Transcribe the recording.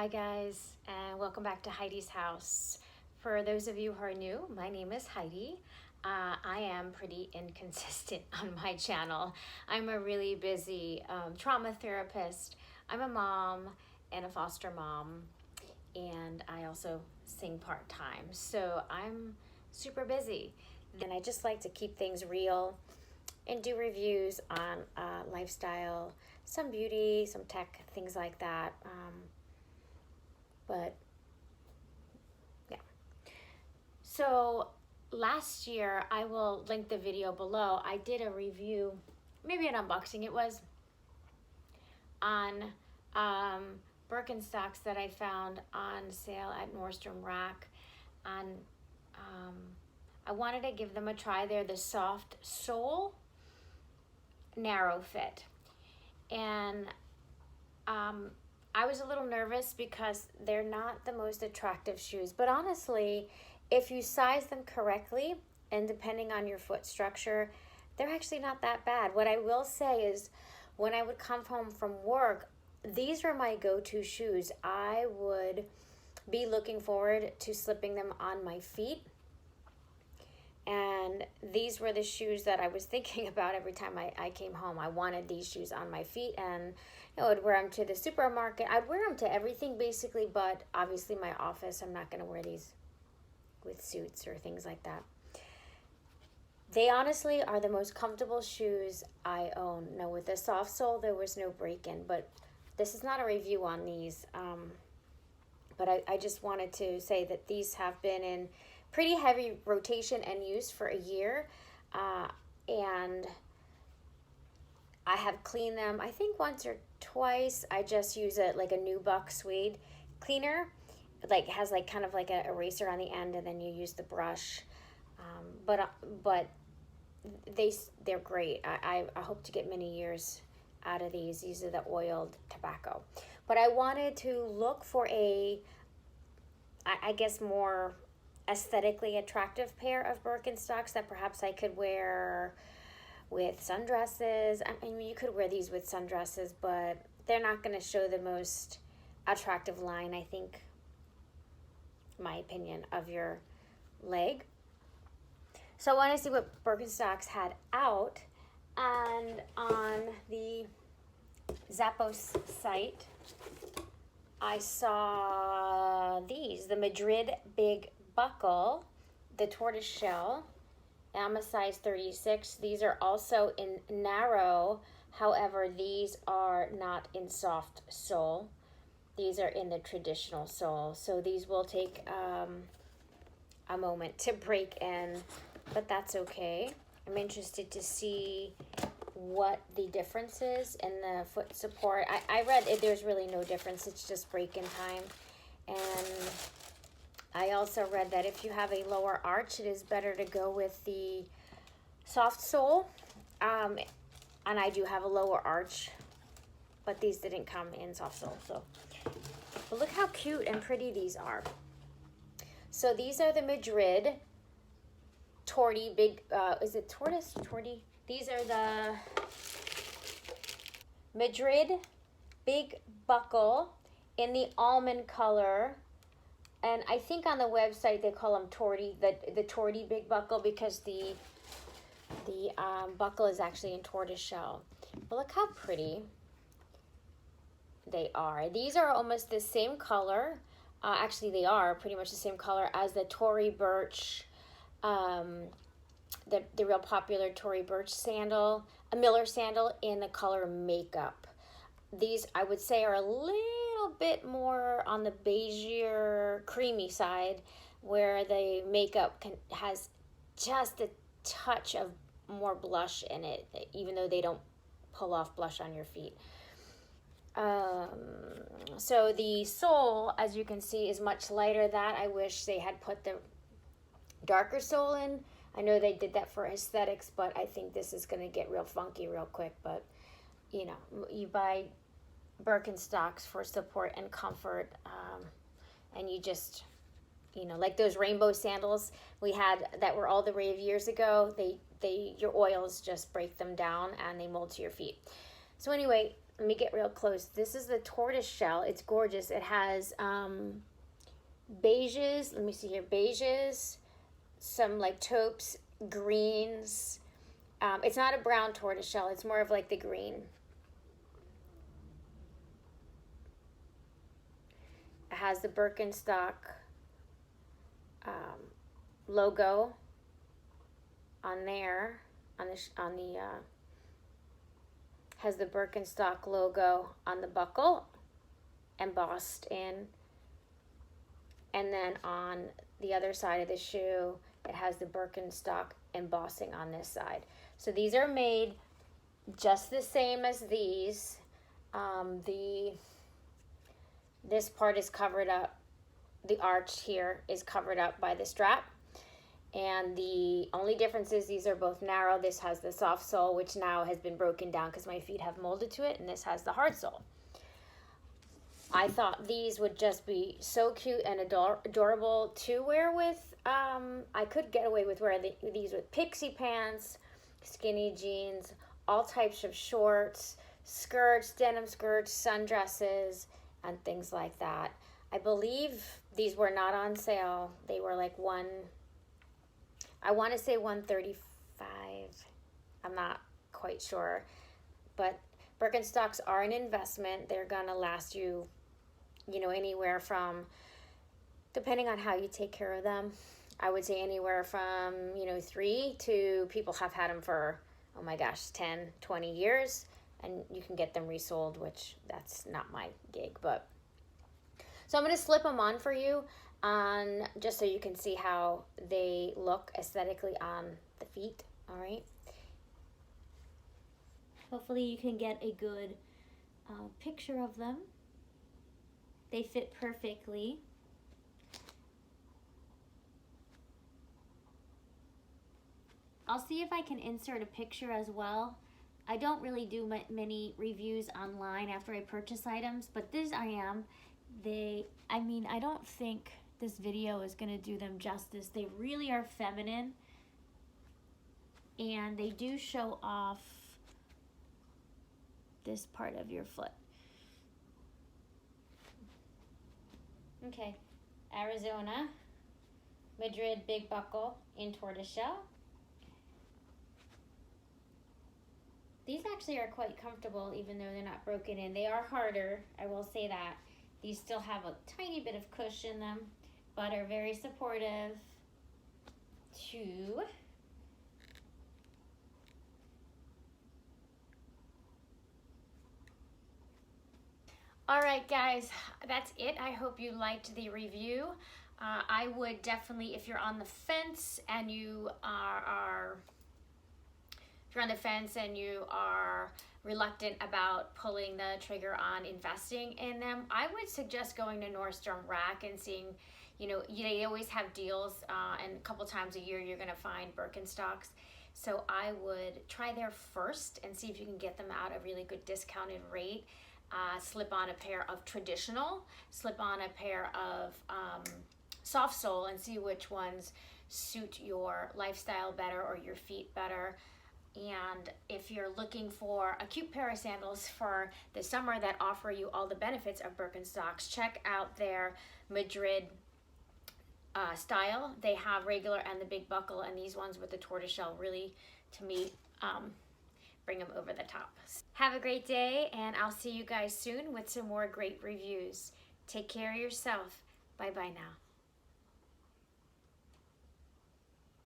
Hi guys, and welcome back to Heidi's house. For those of you who are new, my name is Heidi. I am pretty inconsistent on my channel. I'm a really busy trauma therapist. I'm a mom and a foster mom, and I also sing part-time. So I'm super busy. And I just like to keep things real and do reviews on lifestyle, some beauty, some tech, things like that. But yeah. So last year, I will link the video below. I did a review, maybe an unboxing it was, on Birkenstocks that I found on sale at Nordstrom Rack. And I wanted to give them a try. They're the soft sole, narrow fit. And I was a little nervous because they're not the most attractive shoes, but honestly, if you size them correctly and depending on your foot structure, they're actually not that bad. What I will say is when I would come home from work, these were my go-to shoes. I would be looking forward to slipping them on my feet. And these were the shoes that I was thinking about every time I came home. I wanted these shoes on my feet, and I would wear them to the supermarket. I'd wear them to everything basically, but obviously my office, I'm not going to wear these with suits or things like that. They honestly are the most comfortable shoes I own. Now with the soft sole, there was no break-in, but this is not a review on these. But I just wanted to say that these have been in pretty heavy rotation and use for a year, and I have cleaned them I think once or twice. I just use it like a Nubuck suede cleaner, like has like kind of like an eraser on the end, and then you use the brush. But they're great. I hope to get many years out of these. These are the oiled tobacco. But I wanted to look for a, I guess, more aesthetically attractive pair of Birkenstocks that perhaps I could wear with sundresses. I mean, you could wear these with sundresses, but they're not going to show the most attractive line, I think, my opinion, of your leg. So I want to see what Birkenstocks had out, and on the Zappos site, I saw these, the Madrid Big Buckle, the tortoise shell. I'm a size 36. These are also in narrow. However, these are not in soft sole. These are in the traditional sole. So these will take a moment to break in, but that's okay. I'm interested to see what the difference is in the foot support. I read there's really no difference. It's just break-in time. And I also read that if you have a lower arch, it is better to go with the soft sole. And I do have a lower arch, but these didn't come in soft sole. So, but look how cute and pretty these are. So these are the Madrid Tortie big, is it tortoise? Tortie? These are the Madrid Big Buckle in the almond color. And I think on the website they call them Tortie, the Tortie Big Buckle, because the buckle is actually in tortoise shell. But look how pretty they are. These are almost the same color. Actually, they are pretty much the same color as the Tory Burch, the real popular Tory Burch sandal, a Miller sandal in the color Makeup. These, I would say, are a little bit more on the beigeier, creamy side, where the Makeup has just a touch of more blush in it, even though they don't pull off blush on your feet. So the sole, as you can see, is much lighter. That I wish they had put the darker sole in. I know they did that for aesthetics, but I think this is going to get real funky real quick. But, you know, you buy Birkenstocks for support and comfort, and you just, you know, like those rainbow sandals we had that were all the rave years ago, your oils just break them down and they mold to your feet. So anyway, let me get real close. This is the tortoise shell. It's gorgeous. It has beiges. Let me see here. Beiges, some like taupes, greens. It's not a brown tortoise shell. It's more of like the green. It has the Birkenstock logo on there. Has the Birkenstock logo on the buckle embossed in, and then on the other side of the shoe it has the Birkenstock embossing on this side. So these are made just the same as these. This part is covered up, the arch here is covered up by the strap. And the only difference is these are both narrow. This has the soft sole, which now has been broken down because my feet have molded to it, and this has the hard sole. I thought these would just be so cute and adorable to wear with. I could get away with wearing these with pixie pants, skinny jeans, all types of shorts, skirts, denim skirts, sundresses, and things like that. I believe these were not on sale. They were like I want to say $135. I'm not quite sure. But Birkenstocks are an investment. They're going to last you, anywhere from, depending on how you take care of them, I would say anywhere from, 3 to people have had them for, oh my gosh, 10, 20 years. And you can get them resold, which that's not my gig. But so I'm going to slip them on for you, just so you can see how they look aesthetically on the feet. All right. Hopefully you can get a good picture of them. They fit perfectly. I'll see if I can insert a picture as well. I don't really do many reviews online after I purchase items, but this I am. I don't think this video is going to do them justice. They really are feminine, and they do show off this part of your foot. Okay, Arizona, Madrid big buckle in tortoiseshell. These actually are quite comfortable, even though they're not broken in. They are harder, I will say that. These still have a tiny bit of cushion in them, but are very supportive too. All right, guys, that's it. I hope you liked the review. I would definitely, if you're on the fence and you are reluctant about pulling the trigger on investing in them, I would suggest going to Nordstrom Rack and seeing, they always have deals, and a couple times a year you're going to find Birkenstocks. So I would try there first and see if you can get them at a really good discounted rate. Slip on a pair of traditional, slip on a pair of soft sole, and see which ones suit your lifestyle better or your feet better. And if you're looking for a cute pair of sandals for the summer that offer you all the benefits of Birkenstocks, check out their Madrid style. They have regular and the big buckle, and these ones with the tortoiseshell really, to me, bring them over the top. Have a great day, and I'll see you guys soon with some more great reviews. Take care of yourself. Bye-bye now.